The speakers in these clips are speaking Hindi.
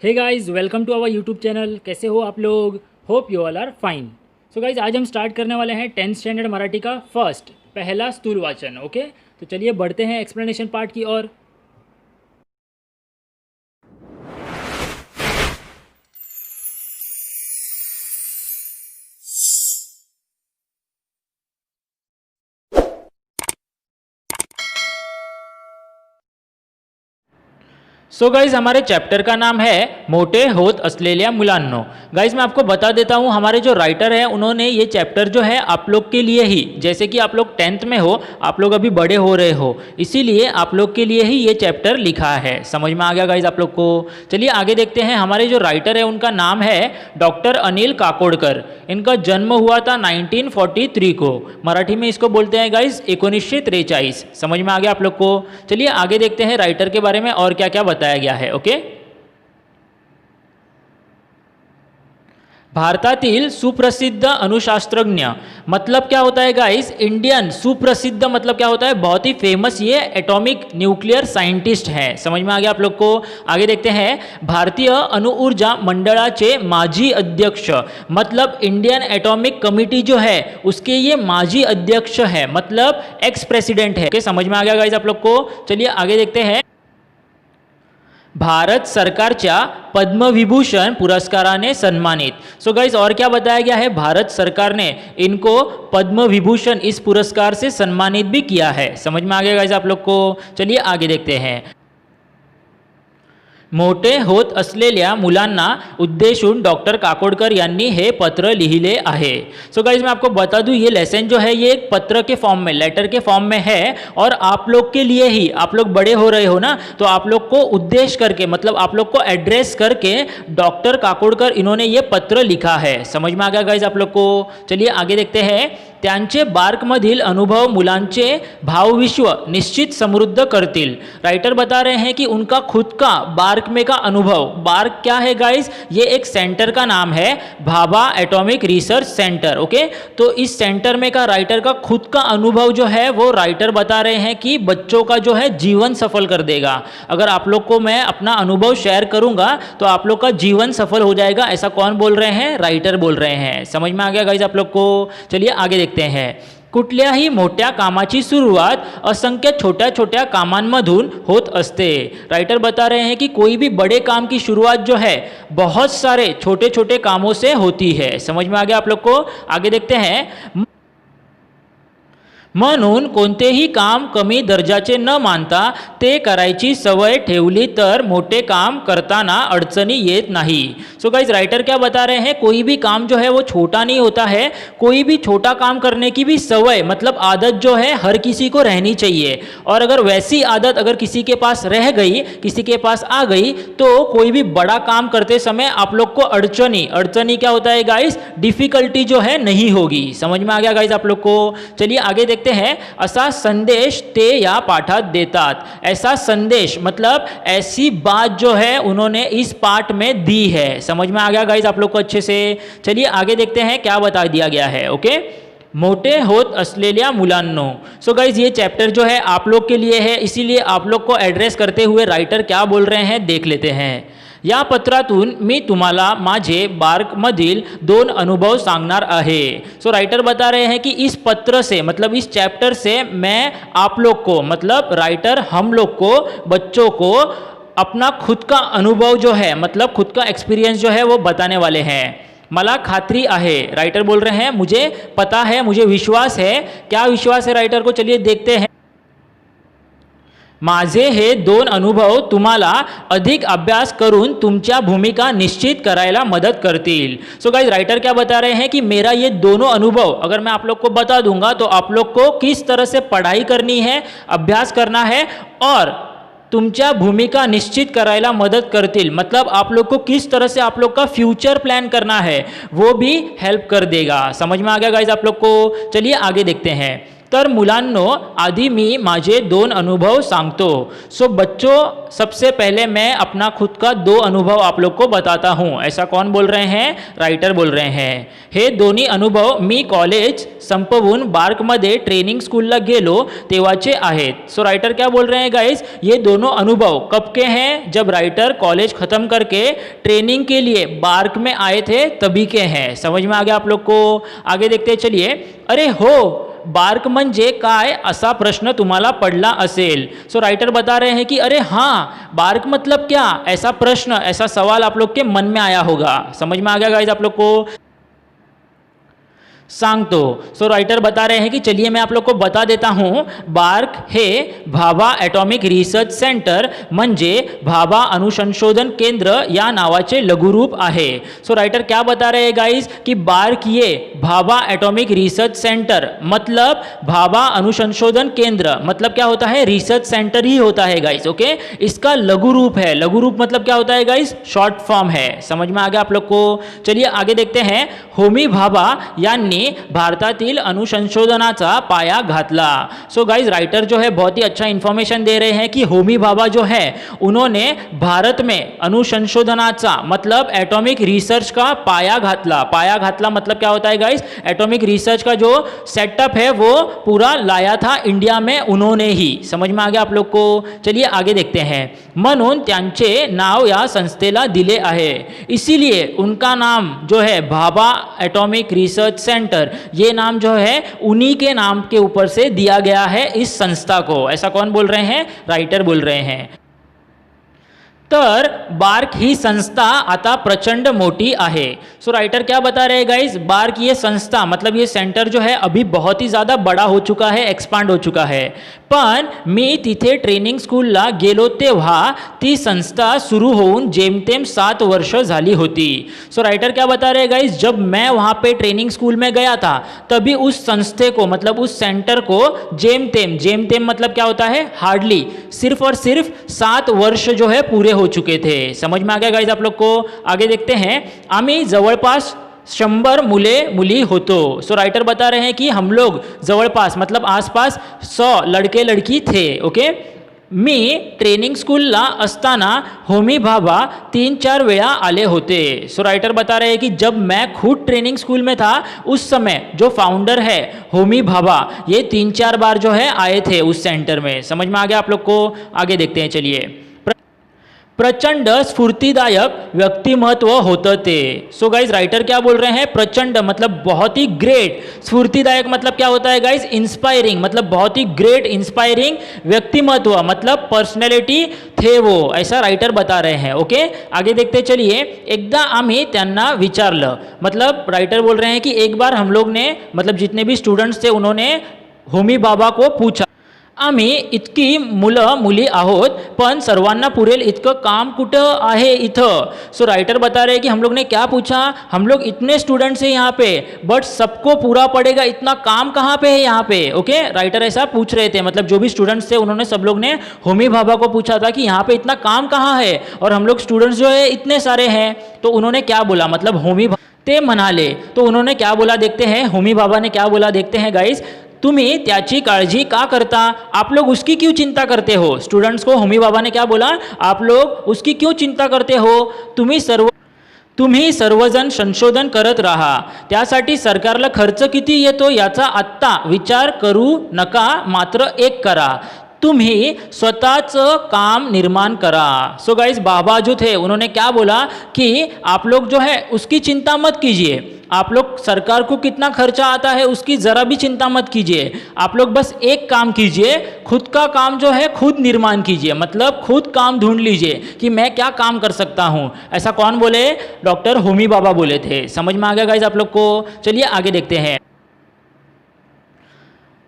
Hey guys, welcome to our YouTube channel. कैसे हो आप लोग? Hope you all are fine. So guys, आज हम स्टार्ट करने वाले हैं 10th स्टैंडर्ड मराठी का फर्स्ट पहला स्थूल वाचन। ओके, तो चलिए बढ़ते हैं एक्सप्लेनेशन पार्ट की ओर। सो गाइज, हमारे चैप्टर का नाम है मोटे होत असलेल्या मुलांनो। गाइज, मैं आपको बता देता हूँ, हमारे जो राइटर है उन्होंने ये चैप्टर जो है आप लोग के लिए ही, जैसे कि आप लोग 10th में हो, आप लोग अभी बड़े हो रहे हो, इसीलिए आप लोग के लिए ही ये चैप्टर लिखा है। समझ में आ गया गाइज आप लोग को? चलिए आगे देखते हैं। हमारे जो राइटर है उनका नाम है डॉक्टर अनिल काकोडकर। इनका जन्म हुआ था 1943 को। मराठी में इसको बोलते हैं गाइज 1943। समझ में आ गया आप लोग को? चलिए आगे देखते हैं राइटर के बारे में और क्या क्या बताया गया है। ओके, भारतातील सुप्रसिद्ध अणुशास्त्रज्ञ मतलब क्या होता है गाइस? इंडियन सुप्रसिद्ध मतलब क्या होता है? बहुत ही फेमस ये एटॉमिक न्यूक्लियर साइंटिस्ट है। समझ में आ गया आप लोग को? आगे देखते हैं। भारतीय अणुऊर्जा मंडळाचे माजी अध्यक्ष मतलब इंडियन एटॉमिक कमिटी जो है उसके ये माजी अध्यक्ष है, मतलब एक्स प्रेसिडेंट है। ओके, समझ में आ गया गाइस आप लोग को? चलिए आगे देखते हैं। भारत सरकारच्या पद्मविभूषण पुरस्काराने सन्मानित। सो गाइस, और क्या बताया गया है? भारत सरकार ने इनको पद्म विभूषण इस पुरस्कार से सम्मानित भी किया है। समझ में आ गया गाइस आप लोग को? चलिए आगे देखते हैं। मोठे होत असलेल्या मुलांना उद्देशून डॉक्टर काकोडकर यांनी हे पत्र लिहिले आहे। सो गाइज, मैं आपको बता दूं, ये लेसन जो है ये एक पत्र के फॉर्म में, लेटर के फॉर्म में है और आप लोग के लिए ही, आप लोग बड़े हो रहे हो ना, तो आप लोग को उद्देश्य करके, मतलब आप लोग को एड्रेस करके डॉक्टर काकोडकर इन्होंने ये पत्र लिखा है। समझ में आ गया गाइज आप लोग को? चलिए आगे देखते हैं। त्यांचे बार्कमधील अनुभव मुलांचे भावविश्व निश्चित समृद्ध करतील। राइटर बता रहे हैं कि उनका खुद का बार्क में का अनुभव, बार्क क्या है गाइस? ये एक सेंटर का नाम है, Bhabha atomic research centre. Okay, तो इस सेंटर में का राइटर का खुद का अनुभव जो है वो राइटर बता रहे हैं कि बच्चों का जो है जीवन सफल कर देगा। अगर आप लोग को मैं अपना अनुभव शेयर करूंगा तो आप लोग का जीवन सफल हो जाएगा। ऐसा कौन बोल रहे हैं? राइटर बोल रहे हैं। समझ में आ गया गाइस आप लोग को? चलिए आगे देखते हैं। कुठल्याही मोठ्या कामाची सुरुवात असंख्य छोट्या छोट्या कामांमधून होत असते। राइटर बता रहे हैं कि कोई भी बड़े काम की शुरुआत जो है बहुत सारे छोटे छोटे कामों से होती है। समझ में आ गया आप लोग को? आगे देखते हैं। म्हणून कोणतेही काम कमी दर्जाचे न मानता ते करायची सवय ठेवली तर मोठे काम करताना अड़चनी येत नहीं। सो गाइस, राइटर क्या बता रहे हैं? कोई भी काम जो है वो छोटा नहीं होता है। कोई भी छोटा काम करने की भी सवय मतलब आदत जो है हर किसी को रहनी चाहिए, और अगर वैसी आदत अगर किसी के पास रह गई, किसी के पास आ गई, तो कोई भी बड़ा काम करते समय आप लोग को अड़चनी, अड़चनी क्या होता है गाइस? डिफिकल्टी जो है नहीं होगी। समझ में आ गया गाइस आप लोग को? चलिए आगे देखते हैं। ऐसा संदेश ते या पाठात देतात। ऐसा संदेश मतलब ऐसी बात जो है उन्होंने इस पाठ में दी है। समझ में आ गया गाइस आप लोग को अच्छे से? चलिए आगे देखते हैं क्या बता दिया गया है। ओके, मोटे होत असलेल्या मुलांनो। सो गाइज, ये चैप्टर जो है आप लोग के लिए है, इसीलिए आप लोग को एड्रेस करते हुए राइटर क्या बोल रहे हैं देख लेते हैं। या पत्रातून मी तुम्हाला माझे बार्कमधील 2 अनुभव सांगणार आहे। सो राइटर बता रहे हैं कि इस पत्र से, मतलब इस चैप्टर से मैं आप लोग को, मतलब राइटर हम लोग को, बच्चों को अपना खुद का अनुभव जो है, मतलब खुद का एक्सपीरियंस जो है वो बताने वाले हैं। मला खात्री आहे, राइटर बोल रहे हैं, मुझे पता है, मुझे विश्वास है। क्या विश्वास है राइटर को? चलिए देखते हैं। माझे हे 2 अनुभव तुम्हाला अधिक अभ्यास करून तुमच्या भूमिका निश्चित करायला मदद करतील। सो गाइस, राइटर क्या बता रहे हैं कि मेरा ये दोनों अनुभव अगर मैं आप लोग को बता दूंगा तो आप लोग को किस तरह से पढ़ाई करनी है, अभ्यास करना है और तुमच्या भूमिका निश्चित करायला मदद करतील, मतलब आप लोग को किस तरह से आप लोग का फ्यूचर प्लान करना है वो भी हेल्प कर देगा। समझ में आ गया गाइस आप लोग को? चलिए आगे देखते हैं। तर मुलांनो, आदि मी माझे 2 अनुभव सांगतो। सो बच्चों, सबसे पहले मैं अपना खुद का 2 अनुभव आप लोग को बताता हूँ। ऐसा कौन बोल रहे हैं? राइटर बोल रहे हैं। हे दोन्ही अनुभव मी कॉलेज संपवून बार्कमध्ये ट्रेनिंग स्कूलला गेलो तेव्हाचे आहेत। सो राइटर क्या बोल रहे हैं गाइस? ये दोनों अनुभव कब के हैं? जब राइटर कॉलेज खत्म करके ट्रेनिंग के लिए बार्क में आए थे तभी के हैं। समझ में आ गया आप लोग को? आगे देखते चलिए। अरे हो, बार्क म्हणजे काय असा प्रश्न तुम्हाला पडला असेल। सो राइटर बता रहे हैं कि अरे हाँ, बार्क मतलब क्या, ऐसा प्रश्न, ऐसा सवाल आप लोग के मन में आया होगा। समझ में आ गया गाइस आप लोग को? सांगतो। सो राइटर बता रहे हैं कि चलिए मैं आप लोग को बता देता हूँ। बार्क हे भाभा ॲटॉमिक रिसर्च सेंटर म्हणजे भाभा अनुसंशोधन केंद्र या नावाचे लघुरूप आहे। सो राइटर क्या बता रहे हैं गाइस कि बार्क ये भाभा एटॉमिक रिसर्च सेंटर मतलब भाभा अनुसंशोधन केंद्र मतलब क्या होता है? रिसर्च सेंटर ही होता है गाइस। ओके, इसका लघुरूप है। लघुरूप मतलब क्या होता है गाइस? शॉर्ट फॉर्म है। समझ में आ गया आप लोग को? चलिए आगे देखते हैं। होमी भाभा यांनी भारतातील अनुसंशोधनाचा पाया घातला। सो गाइस, राइटर जो है बहुत ही अच्छा इंफॉर्मेशन दे रहे हैं कि होमी भाभा जो है उन्होंने भारत में अनुसंशोधनाचा मतलब एटॉमिक रिसर्च का पाया घातला। पाया घातला मतलब क्या होता है गाइस? एटॉमिक रिसर्च का जो सेटअप है वो पूरा लाया था इंडिया में उन्होंने ही। समझ में आ गया आप लोग को? चलिए आगे देखते हैं। म्हणून त्यांचे नाव या संस्थेला दिले आहे, इसीलिए उनका नाम जो है भाभा एटॉमिक रिसर्च सेंटर, ये नाम जो है उन्हीं के नाम के ऊपर से दिया गया है इस संस्था को। ऐसा कौन बोल रहे हैं? राइटर बोल रहे हैं। तर बार्क ही संस्था आता प्रचंड मोटी आहे। सो राइटर क्या बता रहे हैं गाइस? बार्क ये संस्था मतलब ये सेंटर जो है अभी बहुत ही ज़्यादा बड़ा हो चुका है, एक्सपांड हो चुका है। पण मी तिथे ट्रेनिंग स्कूलला गेलो तेव्हा ती संस्था सुरू होऊन जेमतेम 7 वर्ष झाली होती। सो राइटर क्या बता रहे हैं गाइस? जब मैं वहाँ पे ट्रेनिंग स्कूल में गया था तभी उस संस्थे को मतलब उस सेंटर को जेमतेम, जेमतेम मतलब क्या होता है? हार्डली, सिर्फ और सिर्फ 7 वर्ष जो है पूरे हो चुके थे। समझ में आ गया गाइस आप लोग को? आगे देखते हैं। आम्ही जवळपास 100 मुले मुली होतो। सो राइटर बता रहे हैं कि हम लोग जवळपास मतलब आसपास 100 लड़के लड़की थे। ओके, मी ट्रेनिंग स्कूलला असताना होमी भाभा 3-4 वेळा आले होते। सो राइटर बता रहे हैं कि जब मैं खुद ट्रेनिंग स्कूल में था उस समय जो फाउंडर है होमी भाभा ये 3-4 बार जो है आए थे उस सेंटर में। समझ में आ गया आप लोग को? आगे देखते हैं चलिए। प्रचंड स्फूर्तिदायक व्यक्तिमत्व होतं ते। सो गाइज, राइटर क्या बोल रहे हैं? प्रचंड मतलब बहुत ही ग्रेट, स्फूर्तिदायक मतलब क्या होता है गाइज? इंस्पायरिंग मतलब बहुत ही ग्रेट इंस्पायरिंग व्यक्तिमत्व मतलब पर्सनैलिटी थे वो, ऐसा राइटर बता रहे हैं। ओके, आगे देखते चलिए। एकदा आम्ही त्यांना विचारलं मतलब राइटर बोल रहे हैं कि एक बार हम लोग ने मतलब जितने भी स्टूडेंट्स थे उन्होंने होमी भाभा को पूछा, आम्ही इतकी मुलं मुली आहोत पण सर्वांना पुरेल इतकं काम कुठं आहे इथं? सो राइटर बता रहे हैं कि हम लोग ने क्या पूछा? हम लोग इतने स्टूडेंट्स हैं यहाँ पे बट सबको पूरा पड़ेगा इतना काम कहाँ पे है यहाँ पे? ओके, राइटर ऐसा पूछ रहे थे मतलब जो भी स्टूडेंट्स थे उन्होंने सब लोग ने होमी भाभा को पूछा था कि यहाँ पे इतना काम कहाँ है और हम लोग स्टूडेंट्स जो है इतने सारे हैं। तो उन्होंने क्या बोला मतलब होमी ते म्हणाले, तो उन्होंने क्या बोला देखते हैं। होमी भाभा ने क्या बोला देखते हैं गाइस। तुम्ही त्याची काळजी का करता? आप लोग उसकी क्यों चिंता करते हो? स्टूडेंट्स को होमी भाभा ने क्या बोला? आप लोग उसकी क्यों चिंता करते हो? तुम्ही सर्वजण संशोधन करत राहा, त्यासाठी सरकारला खर्च किती येतो याचा आत्ता विचार करू नका, मात्र एक करा, तुम्ही स्वतःचं काम निर्माण करा। सो गाइस, बाबा जो थे उन्होंने क्या बोला कि आप लोग जो है उसकी चिंता मत कीजिए, आप लोग सरकार को कितना खर्चा आता है उसकी ज़रा भी चिंता मत कीजिए, आप लोग बस एक काम कीजिए, खुद का काम जो है खुद निर्माण कीजिए मतलब खुद काम ढूंढ लीजिए कि मैं क्या काम कर सकता हूँ। ऐसा कौन बोले? डॉक्टर होमी भाभा बोले थे। समझ में आ गया गाइस आप लोग को? चलिए आगे देखते हैं।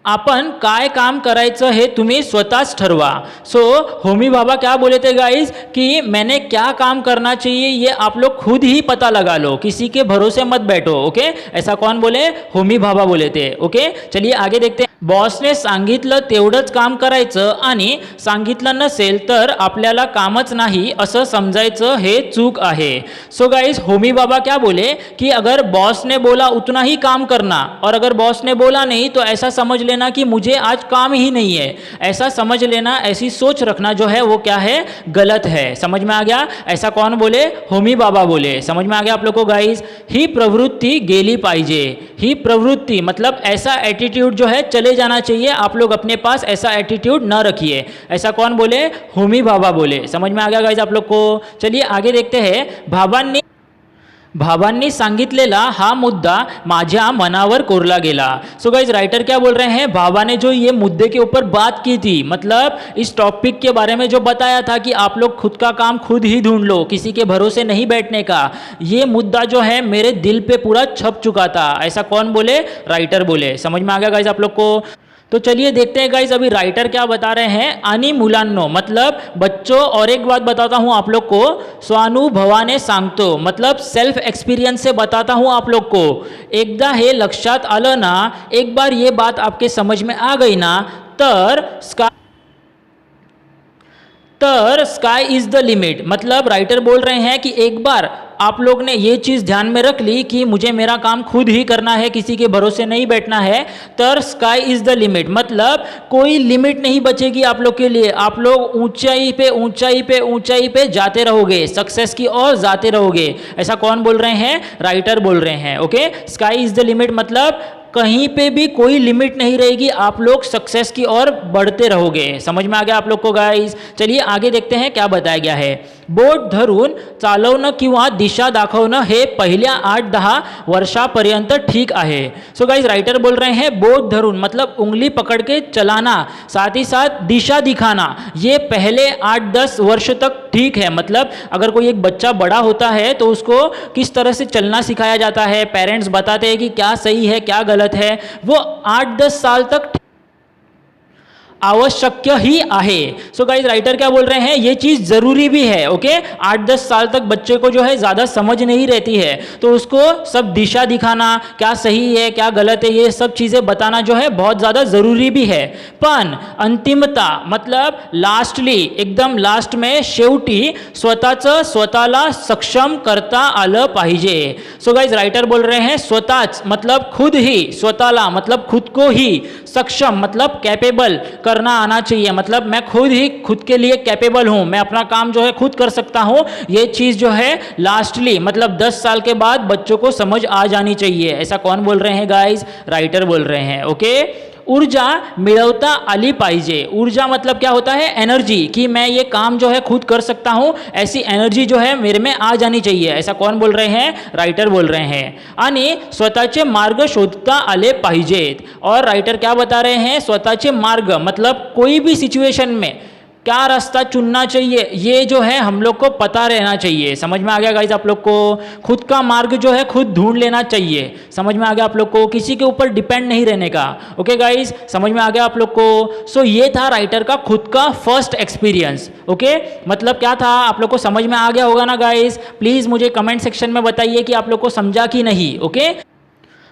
आपण काय काम करायचं हे तुम्ही स्वतःच ठरवा। सो होमी भाभा क्या बोले थे गाइस कि मैंने क्या काम करना चाहिए ये आप लोग खुद ही पता लगा लो, किसी के भरोसे मत बैठो। ओके, ऐसा कौन बोले? होमी भाभा बोले थे। ओके, चलिए आगे देखते हैं। बॉसने सांगितलं तेवढंच काम करायचं आणि सांगितलं नसेल तर आपल्याला कामच नाही असं समजायचं, हे चूक आहे। सो गाइस, होमी भाभा क्या बोले कि अगर बॉस ने बोला उतना ही काम करना और अगर बॉस ने बोला नहीं तो ऐसा समझ लेना लेना कि मुझे आज काम ही नहीं है, ऐसा समझ लेना, ऐसी सोच रखना जो है वो क्या है, गलत है। समझ में आ गया? ऐसा कौन बोले? होमी बाबा बोले। समझ में आ गया आप लोग को गाइस? ही प्रवृत्ति गेली पाहिजे। ही प्रवृत्ति मतलब ऐसा एटीट्यूड जो है चले जाना चाहिए, आप लोग अपने पास ऐसा एटीट्यूड ना रखिए। ऐसा कौन बोले? होमी बाबा बोले। समझ में आ गया गाइस आप लोग को? चलिए आगे देखते हैं। भावांनी सांगितलेला हा मुद्दा माझ्या मनावर कोरला गेला। सो गाइज राइटर क्या बोल रहे हैं? भावा ने जो ये मुद्दे के ऊपर बात की थी, मतलब इस टॉपिक के बारे में जो बताया था कि आप लोग खुद का काम खुद ही ढूंढ लो, किसी के भरोसे नहीं बैठने का, ये मुद्दा जो है मेरे दिल पे पूरा छप चुका था। ऐसा कौन बोले? राइटर बोले। समझ में आ गया गाइज आप लोग को? तो चलिए देखते हैं गाइज अभी राइटर क्या बता रहे हैं। आणि मुलांनो मतलब बच्चों, और एक बात बताता हूँ आप लोग को, स्वानुभवाने सांगतो मतलब सेल्फ एक्सपीरियंस से बताता हूँ आप लोग को। एकदा हे लक्षात आलं ना, एक बार ये बात आपके समझ में आ गई ना, तर स्काई इज द लिमिट। मतलब राइटर बोल रहे हैं कि एक बार आप लोग ने ये चीज़ ध्यान में रख ली कि मुझे मेरा काम खुद ही करना है, किसी के भरोसे नहीं बैठना है, तर स्काई इज द लिमिट मतलब कोई लिमिट नहीं बचेगी आप लोग के लिए। आप लोग ऊंचाई पे ऊंचाई पे ऊंचाई पे जाते रहोगे, सक्सेस की ओर जाते रहोगे। ऐसा कौन बोल रहे हैं? राइटर बोल रहे हैं। Okay, sky is the limit मतलब कहीं पे भी कोई लिमिट नहीं रहेगी, आप लोग सक्सेस की ओर बढ़ते रहोगे। समझ में आ गया आप लोग को गाइस? चलिए आगे देखते हैं क्या बताया गया है। बोट धरून चालवणं किंवा दिशा दाखवणं हे पहिल्या 8-10 वर्षापर्यंत ठीक आहे। सो गाइस राइटर बोल रहे हैं बोट धरून मतलब उंगली पकड़ के चलाना, साथ ही साथ दिशा दिखाना, ये पहले 8-10 वर्ष तक ठीक है। मतलब अगर कोई एक बच्चा बड़ा होता है तो उसको किस तरह से चलना सिखाया जाता है, पेरेंट्स बताते हैं कि क्या सही है क्या गलत है, वो 8-10 साल तक आवश्यक ही आहे। सो गाइस राइटर क्या बोल रहे हैं? ये चीज़ ज़रूरी भी है। ओके, 8-10 साल तक बच्चे को जो है ज़्यादा समझ नहीं रहती है, तो उसको सब दिशा दिखाना, क्या सही है क्या गलत है, ये सब चीज़ें बताना जो है बहुत ज़्यादा ज़रूरी भी है। पण अंतिमता मतलब लास्टली, एकदम लास्ट में, शेवटी स्वतःचं स्वतःला सक्षम करता आलं पाहिजे। सो गाइस राइटर बोल रहे हैं स्वतःच मतलब खुद ही, स्वतःला मतलब खुद को ही, सक्षम मतलब कैपेबल करना आना चाहिए। मतलब मैं खुद ही खुद के लिए कैपेबल हूँ, मैं अपना काम जो है खुद कर सकता हूँ। ये चीज़ जो है लास्टली मतलब 10 साल के बाद बच्चों को समझ आ जानी चाहिए। ऐसा कौन बोल रहे हैं गाइस? राइटर बोल रहे हैं। ओके, ऊर्जा मिळवता आली पाहिजे। ऊर्जा मतलब क्या होता है? एनर्जी, कि मैं ये काम जो है खुद कर सकता हूँ, ऐसी एनर्जी जो है मेरे में आ जानी चाहिए। ऐसा कौन बोल रहे हैं? राइटर बोल रहे हैं। आणि स्वतःचे मार्ग शोधता आले पाहिजेत। और राइटर क्या बता रहे हैं? स्वतःचे मार्ग मतलब कोई भी सिचुएशन में क्या रास्ता चुनना चाहिए, ये जो है हम लोग को पता रहना चाहिए। समझ में आ गया गाइज आप लोग को? खुद का मार्ग जो है खुद ढूंढ लेना चाहिए। समझ में आ गया आप लोग को? किसी के ऊपर डिपेंड नहीं रहने का। ओके गाइज, समझ में आ गया आप लोग को? सो ये था राइटर का खुद का फर्स्ट एक्सपीरियंस। ओके, मतलब क्या था आप लोग को समझ में आ गया होगा ना गाइज? प्लीज़ मुझे कमेंट सेक्शन में बताइए कि आप लोग को समझा कि नहीं। ओके,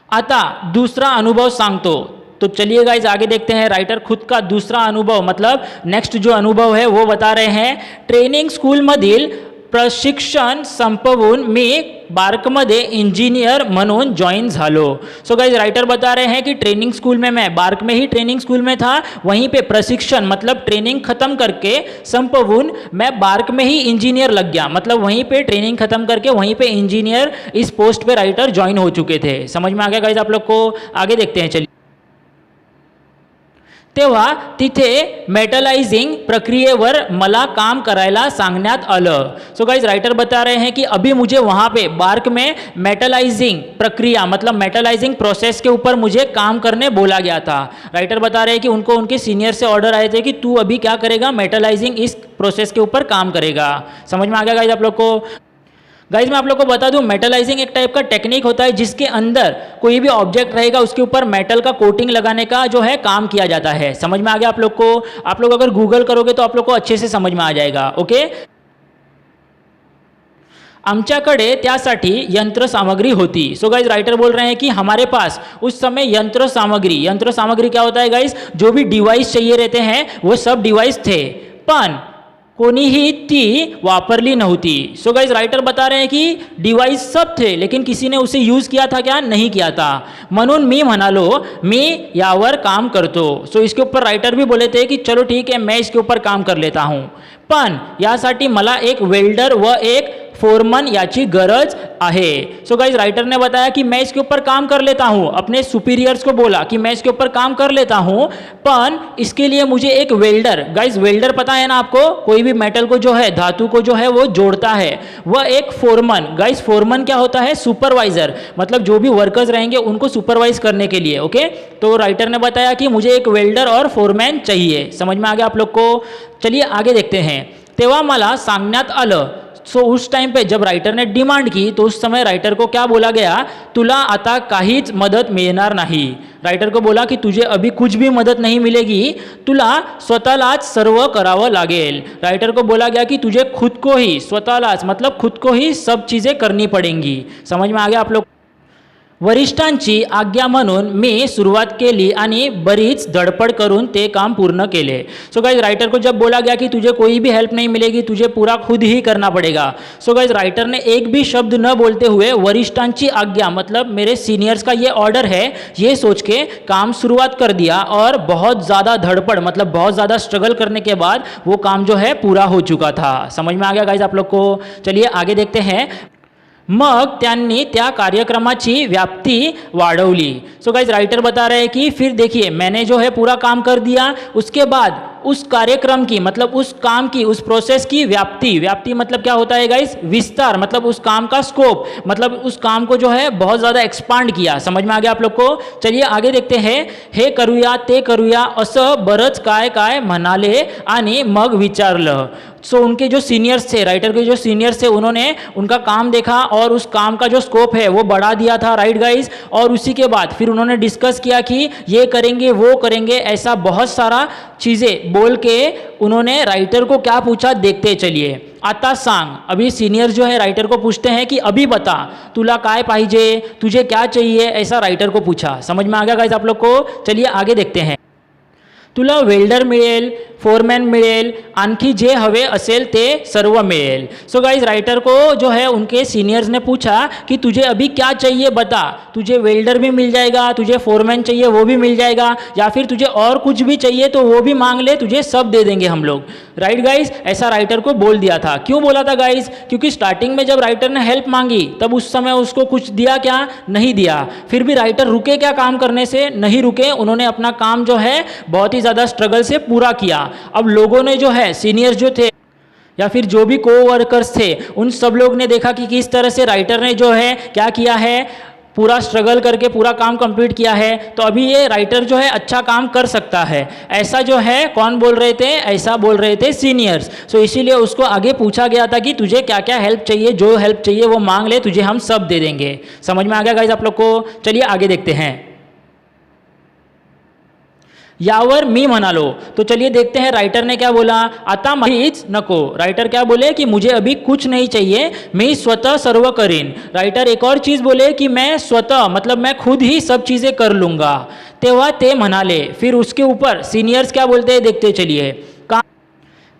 आता दूसरा अनुभव सांगतो। तो चलिए गाइज आगे देखते हैं। राइटर खुद का दूसरा अनुभव मतलब नेक्स्ट जो अनुभव है वो बता रहे हैं। ट्रेनिंग स्कूलमधील प्रशिक्षण संपवून मी बार्कमध्ये इंजिनियर म्हणून जॉइन झालो। सो गाइज राइटर बता रहे हैं कि ट्रेनिंग स्कूल में, मैं बार्क में ही ट्रेनिंग स्कूल में था, वहीं पे प्रशिक्षण मतलब ट्रेनिंग खत्म करके संपवून मैं बार्क में ही इंजीनियर लग गया। मतलब वहीं पे ट्रेनिंग खत्म करके वहीं पे इंजीनियर इस पोस्ट पे राइटर ज्वाइन हो चुके थे। समझ में आ गया गाइज आप लोग को? आगे देखते हैं। चलिए, तेव्हा तिथे मेटलाइजिंग प्रक्रियेवर मला काम करायला सांगण्यात आलं। सो गाइज राइटर बता रहे हैं कि अभी मुझे वहाँ पे बार्क में मेटलाइजिंग प्रक्रिया मतलब मेटलाइजिंग प्रोसेस के ऊपर मुझे काम करने बोला गया था। राइटर बता रहे हैं कि उनको उनके सीनियर से ऑर्डर आए थे कि तू अभी क्या करेगा? मेटलाइजिंग इस प्रोसेस के ऊपर काम करेगा। समझ में आ गया गाइज आप लोग को? गाइज मैं आप लोग को बता दूं, मेटलाइजिंग एक टाइप का टेक्निक होता है जिसके अंदर कोई भी ऑब्जेक्ट रहेगा उसके ऊपर मेटल का कोटिंग लगाने का जो है काम किया जाता है। समझ में आ गया आप लोग को? आप लोग अगर गूगल करोगे तो आप लोग को अच्छे से समझ में आ जाएगा। ओके, आमच्याकडे त्यासाठी यंत्र सामग्री होती। सो गाइज राइटर बोल रहे हैं कि हमारे पास उस समय यंत्र सामग्री क्या होता है गाइज? जो भी डिवाइस चाहिए रहते हैं वो सब डिवाइस थे। पण कोणीही ती वापरली नव्हती. सो गाइज राइटर बता रहे हैं कि डिवाइस सब थे लेकिन किसी ने उसे यूज किया था क्या, नहीं किया था. म्हणून मी म्हणालो मी यावर काम करतो. सो इसके ऊपर राइटर भी बोले थे कि चलो ठीक है मैं इसके ऊपर काम कर लेता हूँ, पण यासाठी मला एक वेल्डर व एक फोरमन याची गरज आहे. सो गाइज राइटर ने बताया कि मैं इसके ऊपर काम कर लेता हूँ, अपने सुपीरियर्स को बोला कि मैं इसके ऊपर काम कर लेता हूँ, पर इसके लिए मुझे एक वेल्डर, गाइज वेल्डर पता है ना आपको, कोई भी मेटल को जो है, धातु को जो है वो जोड़ता है, वह एक फोरमन. गाइज फोरमन क्या होता है, सुपरवाइजर, मतलब जो भी वर्कर्स रहेंगे उनको सुपरवाइज करने के लिए. ओके, तो राइटर ने बताया कि मुझे एक वेल्डर और फोरमैन चाहिए. समझ में आ गया आप लोग को. चलिए आगे देखते हैं. तेव्हा मला सांगण्यात आलं. सो उस टाइम पे जब राइटर ने डिमांड की तो उस समय राइटर को क्या बोला गया, तुला आता काहीच मदत मिळणार नाही. राइटर को बोला कि तुझे अभी कुछ भी मदद नहीं मिलेगी, तुला स्वतःलाच सर्व करावं लागेल. राइटर को बोला गया कि तुझे खुद को ही, स्वतःलाच मतलब खुद को ही सब चीज़ें करनी पड़ेंगी. समझ में आ गया आप लोग. वरिष्ठांची आज्ञा म्हणून मी सुरुवात केली आणि बरीच धडपड करून ते काम पूर्ण केले. सो गाइज राइटर को जब बोला गया कि तुझे कोई भी हेल्प नहीं मिलेगी, तुझे पूरा खुद ही करना पड़ेगा. सो गाइज राइटर ने एक भी शब्द न बोलते हुए वरिष्ठांची आज्ञा मतलब मेरे सीनियर्स का ये ऑर्डर है, ये सोच के काम शुरुआत कर दिया और बहुत ज़्यादा धड़पड़ मतलब बहुत ज़्यादा स्ट्रगल करने के बाद वो काम जो है पूरा हो चुका था. समझ में आ गया गाइज आप लोग को. चलिए आगे देखते हैं. मग त्यांनी त्या कार्यक्रमाची व्याप्ती वाढवली. सो गाइज राइटर बता रहे हैं कि फिर देखिए मैंने जो है पूरा काम कर दिया, उसके बाद उस कार्यक्रम की मतलब उस काम की, उस प्रोसेस की व्याप्ति, व्याप्ति मतलब क्या होता है गाइज, विस्तार, मतलब उस काम का स्कोप, मतलब उस काम को जो है बहुत ज़्यादा एक्सपांड किया. समझ में आ गया आप लोग को. चलिए आगे देखते हैं. हे करूया ते करूया असं बरंच काय काय म्हणाले आणि मग विचारलं. सो उनके जो सीनियर्स थे, राइटर के जो सीनियर्स थे, उन्होंने उनका काम देखा और उस काम का जो स्कोप है वो बढ़ा दिया था, राइट गाइज. और उसी के बाद फिर उन्होंने डिस्कस किया कि ये करेंगे वो करेंगे, ऐसा बहुत सारा चीज़ें बोल के उन्होंने राइटर को क्या पूछा देखते चलिए. आता सांग. अभी सीनियर्स जो है राइटर को पूछते हैं कि अभी बता तुला काय पाहिजे, तुझे क्या चाहिए, ऐसा राइटर को पूछा. समझ में आ गया गाइज आप लोग को. चलिए आगे देखते हैं. तुला वेल्डर मिळेल, फोरमैन मिळेल, आणखी जे हवे असेल ते सर्व मिळेल. सो गाइज राइटर को जो है उनके सीनियर्स ने पूछा कि तुझे अभी क्या चाहिए बता, तुझे वेल्डर भी मिल जाएगा, तुझे फोरमैन चाहिए वो भी मिल जाएगा, या फिर तुझे और कुछ भी चाहिए तो वो भी मांग ले, तुझे सब दे देंगे हम लोग. राइट गाइज, ऐसा राइटर को बोल दिया था. क्यों बोला था गाइज, क्योंकि स्टार्टिंग में जब राइटर ने हेल्प मांगी तब उस समय उसको कुछ दिया क्या, नहीं दिया. फिर भी राइटर रुके क्या काम करने से, नहीं रुके. उन्होंने अपना काम जो है बहुत ही ज़्यादा स्ट्रगल से पूरा किया. अब लोगों ने जो है, सीनियर्स जो थे या फिर जो भी कोवर्कर्स थे, उन सब लोग ने देखा कि किस तरह से राइटर ने जो है क्या किया है, पूरा स्ट्रगल करके पूरा काम कंप्लीट किया है. तो अभी ये राइटर जो है अच्छा काम कर सकता है, ऐसा जो है कौन बोल रहे थे, ऐसा बोल रहे थे सीनियर्स. सो इसीलिए उसको आगे पूछा गया था कि तुझे क्या क्या हेल्प चाहिए, जो हेल्प चाहिए वो मांग ले, तुझे हम सब दे देंगे. समझ में आ गया गाइज आप लोग को. चलिए आगे देखते हैं. यावर मी म्हणालो. तो चलिए देखते हैं राइटर ने क्या बोला. आता काहीच नको. राइटर क्या बोले कि मुझे अभी कुछ नहीं चाहिए, मैं स्वतः सर्व करीन. राइटर एक और चीज़ बोले कि मैं स्वतः मतलब मैं खुद ही सब चीज़ें कर लूँगा. तेव्हा ते म्हणाले. फिर उसके ऊपर सीनियर्स क्या बोलते हैं देखते चलिए.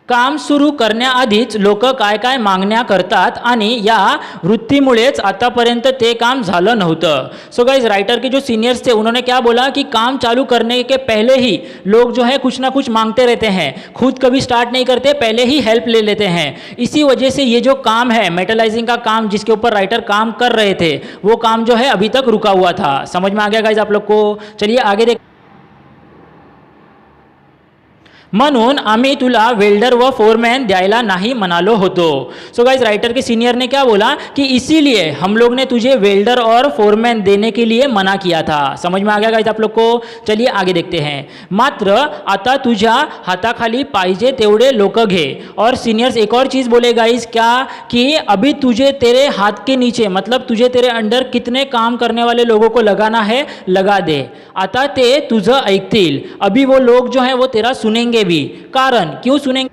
काम सुरू करण्याआधीच लोक काय काय मागण्या करतात आणि या वृत्तीमुळेच आतापर्यंत ते काम झालं नव्हतं. सो गाइज राइटर के जो सीनियर्स थे उन्होंने क्या बोला कि काम चालू करने के पहले ही लोग जो है कुछ ना कुछ मांगते रहते हैं, खुद कभी स्टार्ट नहीं करते, पहले ही हेल्प ले लेते हैं. इसी वजह से ये जो काम है मेटलाइजिंग का काम जिसके ऊपर राइटर काम कर रहे थे वो काम जो है अभी तक रुका हुआ था. समझ में आ गया गाइज आप लोग को. चलिए आगे देख. म्हणून आम्ही तुला वेल्डर व फोरमैन द्यायला नहीं म्हणालो होतो. सो गाइज राइटर के सीनियर ने क्या बोला कि इसीलिए हम लोग ने तुझे वेल्डर और फोरमैन देने के लिए मना किया था. समझ में आ गया गाइज आप लोग को. चलिए आगे देखते हैं. मात्र आता तुझ्या हाताखाली पाहिजे तेवढे लोक घे. और सीनियर्स एक और चीज़ बोले गाइज क्या, कि अभी तुझे तेरे हाथ के नीचे मतलब तुझे तेरे अंडर कितने काम करने वाले लोगों को लगाना है लगा दे. आता ते तुझं ऐकतील. अभी वो लोग जो हैं वो तेरा सुनेंगे भी. कारण क्यों सुनेंगे,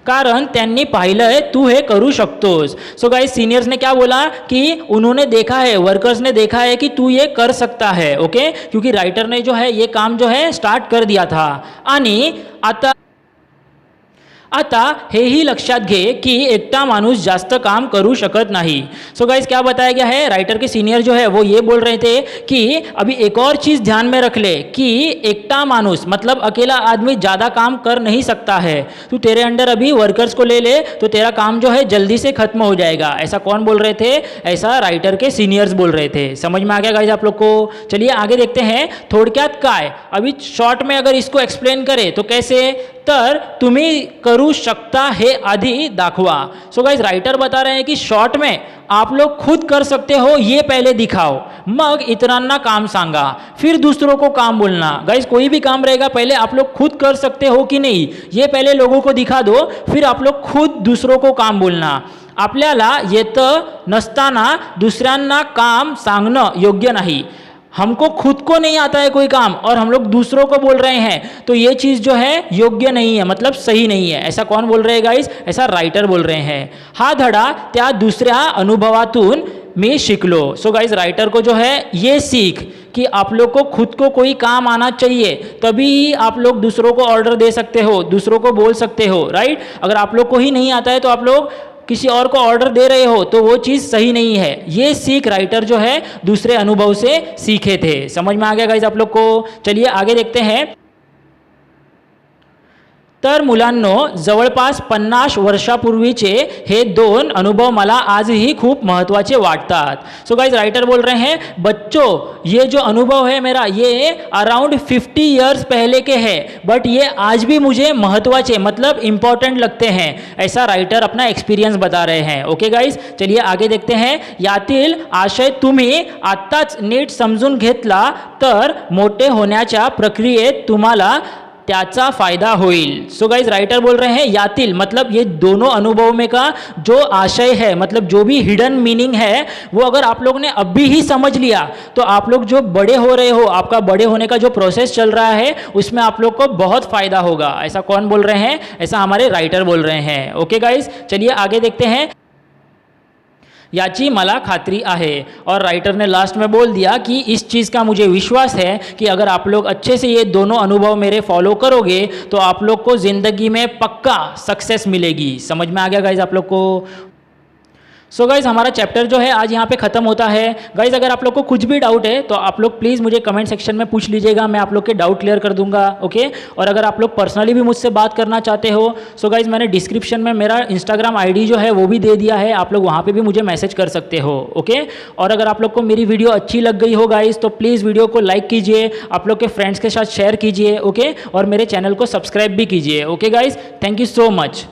कारण त्यांनी पाहिलंय तू हे करू शकतोस. सो गाइस सीनियर्स ने क्या बोला कि उन्होंने देखा है, वर्कर्स ने देखा है कि तू ये कर सकता है. ओके, क्योंकि राइटर ने जो है ये काम जो है स्टार्ट कर दिया था. आणि आता आता हेही लक्षात घे की एकटा माणूस जास्त काम करू शकत नहीं। सो गाइस क्या बताया गया है, राइटर के सीनियर जो है वो ये बोल रहे थे कि अभी एक और चीज़ ध्यान में रख ले कि एकटा मानुस मतलब अकेला आदमी ज़्यादा काम कर नहीं सकता है। तू तेरे अंडर अभी वर्कर्स को ले ले तो तेरा काम जो है जल्दी से खत्म हो जाएगा। ऐसा कौन बोल रहे थे? ऐसा राइटर के सीनियर्स बोल रहे थे। समझ में आ गया गाइस आप लोग को? चलिए आगे देखते हैं। थोडक्यात काय, अभी शॉर्ट में अगर इसको एक्सप्लेन करें तो कैसे, तर तुम्ही करू शकता हे आधी दाखवा। सो गाइस राइटर बता रहे हैं कि शॉर्ट में आप लोग खुद कर सकते हो ये पहले दिखाओ, मग इतरांना काम सांगा, फिर दूसरों को काम बोलना। गाइस कोई भी काम रहेगा पहले आप लोग खुद कर सकते हो कि नहीं ये पहले लोगों को दिखा दो, फिर आप लोग खुद दूसरों को काम बोलना। आपल्याला येतं नसताना दुसऱ्यांना काम सांगणं योग्य नाही। हमको खुद को नहीं आता है कोई काम और हम लोग दूसरों को बोल रहे हैं तो ये चीज़ जो है योग्य नहीं है, मतलब सही नहीं है। ऐसा कौन बोल रहे हैं गाइस? ऐसा राइटर बोल रहे हैं। हा धडा त्या दुसऱ्या अनुभवातून मी शिकलो। सो गाइस राइटर को जो है ये सीख कि आप लोग को खुद को कोई काम आना चाहिए, तभी आप लोग दूसरों को ऑर्डर दे सकते हो, दूसरों को बोल सकते हो, राइट। अगर आप लोग को ही नहीं आता है तो आप लोग किसी और को ऑर्डर दे रहे हो तो वो चीज़ सही नहीं है। ये सीख राइटर जो है दूसरे अनुभव से सीखे थे। समझ में आ गया गाइस आप लोग को? चलिए आगे देखते हैं। तर मुलांनो, जवळपास 50 वर्षापूर्वीचे हे दोन अनुभव मला आजही खूप महत्त्वाचे वाटतात। सो गाइस राइटर बोल रहे हैं, बच्चों ये जो अनुभव है मेरा ये अराउंड 50 इयर्स पहले के हैं, बट ये आज भी मुझे महत्त्वाचे मतलब इम्पॉर्टंट लगते हैं। ऐसा राइटर अपना एक्सपीरियंस बता रहे हैं। ओके गाइस, चलिए आगे देखते हैं। यातील आशय तुम्ही आत्ताच नीट समजून घेतला तर मोठे होण्याच्या प्रक्रियेत तुम्हाला त्याचा फायदा होईल। सो गाइस राइटर बोल रहे हैं यातील मतलब ये दोनों अनुभव में का जो आशय है, मतलब जो भी हिडन मीनिंग है वो अगर आप लोग ने अभी ही समझ लिया तो आप लोग जो बड़े हो रहे हो, आपका बड़े होने का जो प्रोसेस चल रहा है उसमें आप लोग को बहुत फायदा होगा। ऐसा कौन बोल रहे हैं? ऐसा हमारे राइटर बोल रहे हैं। ओके गाइस, चलिए आगे देखते हैं। याची मला खात्री आहे। और राइटर ने लास्ट में बोल दिया कि इस चीज़ का मुझे विश्वास है कि अगर आप लोग अच्छे से ये दोनों अनुभव मेरे फॉलो करोगे तो आप लोग को ज़िंदगी में पक्का सक्सेस मिलेगी। समझ में आ गया गाइज आप लोग को? सो गाइज हमारा चैप्टर जो है आज यहाँ पे ख़त्म होता है। गाइज अगर आप लोग को कुछ भी डाउट है तो आप लोग प्लीज़ मुझे कमेंट सेक्शन में पूछ लीजिएगा, मैं आप लोग के डाउट क्लियर कर दूंगा। ओके, और अगर आप लोग पर्सनली भी मुझसे बात करना चाहते हो सो गाइज मैंने डिस्क्रिप्शन में मेरा इंस्टाग्राम आईडी जो है वो भी दे दिया है, आप लोग वहाँ पे भी मुझे मैसेज कर सकते हो। ओके, और अगर आप लोग को मेरी वीडियो अच्छी लग गई हो गाइज तो प्लीज़ वीडियो को लाइक कीजिए, आप लोग के फ्रेंड्स के साथ शेयर कीजिए। ओके, और मेरे चैनल को सब्सक्राइब भी कीजिए। Okay guys, thank you so much.